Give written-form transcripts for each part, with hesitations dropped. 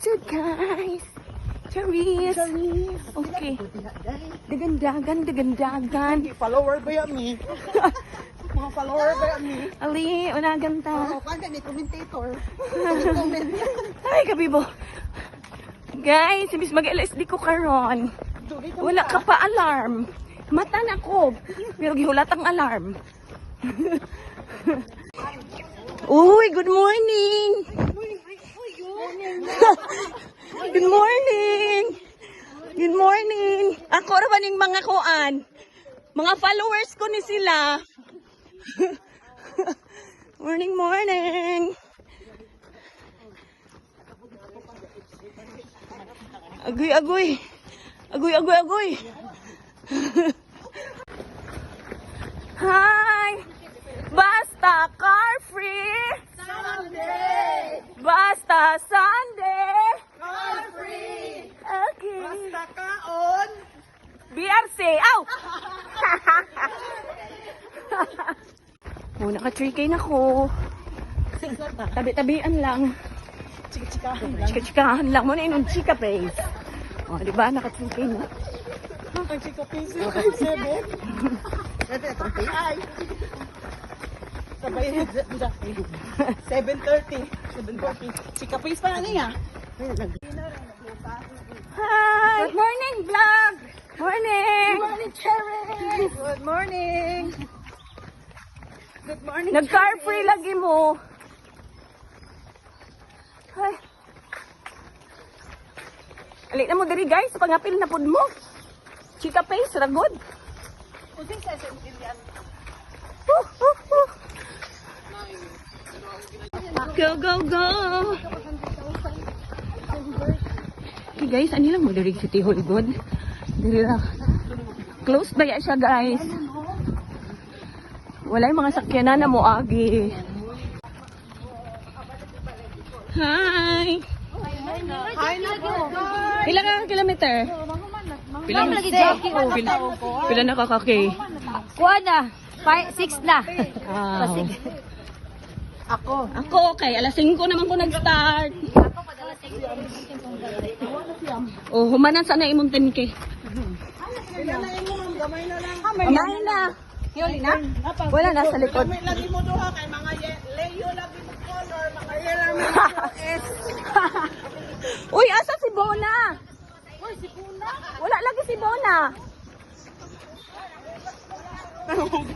Exit, guys. Charis. Okay. Dagandagan. Follower ba yan, mi? Mga follower ba yan, mi? Ali, unagan ta. Kanda ni commentator. Ay, kabibo. Guys, imbis mag-LSD ko karon. Wala ka pa alarm. Mata na ko. Pero gihulat ang alarm. Uy, good morning. Good morning. Good morning. Ako ra ba ning mga kuan? Mga followers ko ni sila. Morning, morning. Agoy, agoy. Agoy, agoy, agoy. Hi. Basta car free. Sunday! Basta Sunday. Car free! Okay. Basta kaon! BRC. Aw! Oh, naka 3K na ko. Tabi-tabian lang. Chika-chikahan lang. Chika-chikahan lang. Muna yung chika face. Oh, di ba? Naka 3K na. Ang chika piso. 7. Ay! Sabay na. 7:30. 7:40. Chika piso pa na niya. Hi! Good morning, vlog! Morning! Good morning, Cherry! Good morning! Good morning, Nag-car free lagi mo. Ay. Alik na mo diri guys. Pangapil na pud mo. Chika face, ragod. Using sa Indian. Go, go, go! Okay guys, ano lang mo diri City Hall good? Diri lang. Close ba ya siya guys? Wala yung mga sakyanan na mo agi. Hi! Hi na po! Pila ka kilometer? Pila na kakaki? Kuha na. 6 na. Ako. Ako okay, alas 5 naman ko nag-start. Oh, humanan sana imong 10K. Pinalain mo, ma'am. Gamay na lang. Kumain na. Yoli na? Wala na sa likod. Gamay lagi mo duha kay mga Leo lagi mo color, mga yellow mo S. Uy, asa si Bona? Uy, si Bona? Wala lagi si Bona.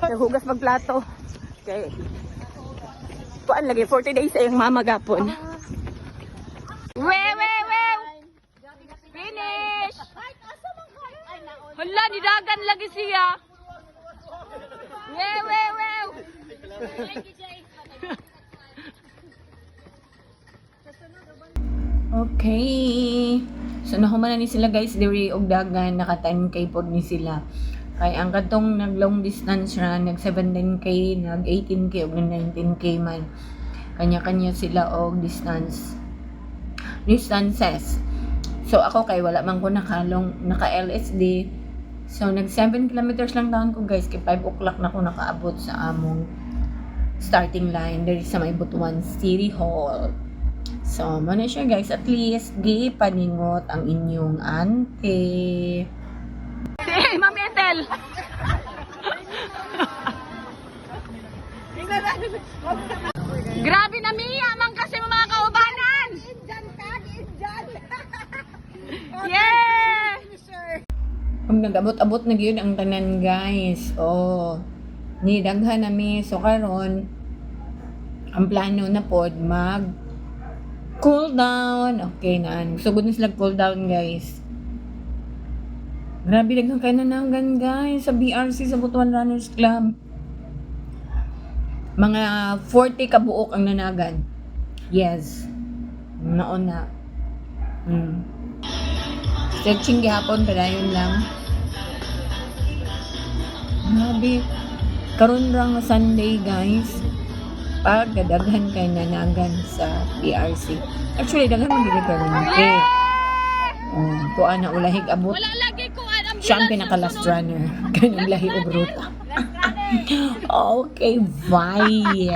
Nahugas magplato. Okay. Kuan lagi 40 days sa iyong mama gapon. Wew. Finish. Hala, nidagan lagi siya. Wew. Okay. So nahuman na ni sila guys diri og dagan, naka 10K pod ni sila. Kay ang katong nag long distance ra nag 17K, nag 18K ug 19K man. Kanya-kanya sila og distances. So ako kay wala man ko naka LSD. So nag 7 kilometers lang daw ko guys, kay 5 o'clock na ko nakaabot sa among starting line diri sa may Butuan City Hall. So mo na siya guys, at least gipaningot ang inyong auntie. Si Ma'am Ethel. Grabe na Mia, man kasi mga kaubanan. Yeah! Pag nag-abot-abot na gyud ang tanan guys. Oh. Ni daghan nami so karon ang plano na pod mag cool down. Okay na. Sugod na sila cool down guys. Grabe daghang kay nananggan guys sa BRC sa Butuan Runners Club. Mga 40 kabuok ang nanagan. Yes. Noon na. Stretching gihapon padayon lang. Grabe. Karon ra nga Sunday guys. Pag daghan kay nanagan sa BRC. Actually daghan man gid karon. Kuan na ulahig abot. Wala lagi ko ang Siya ang pinaka last runner. Kanyang lahi og ruta. Okay, bye.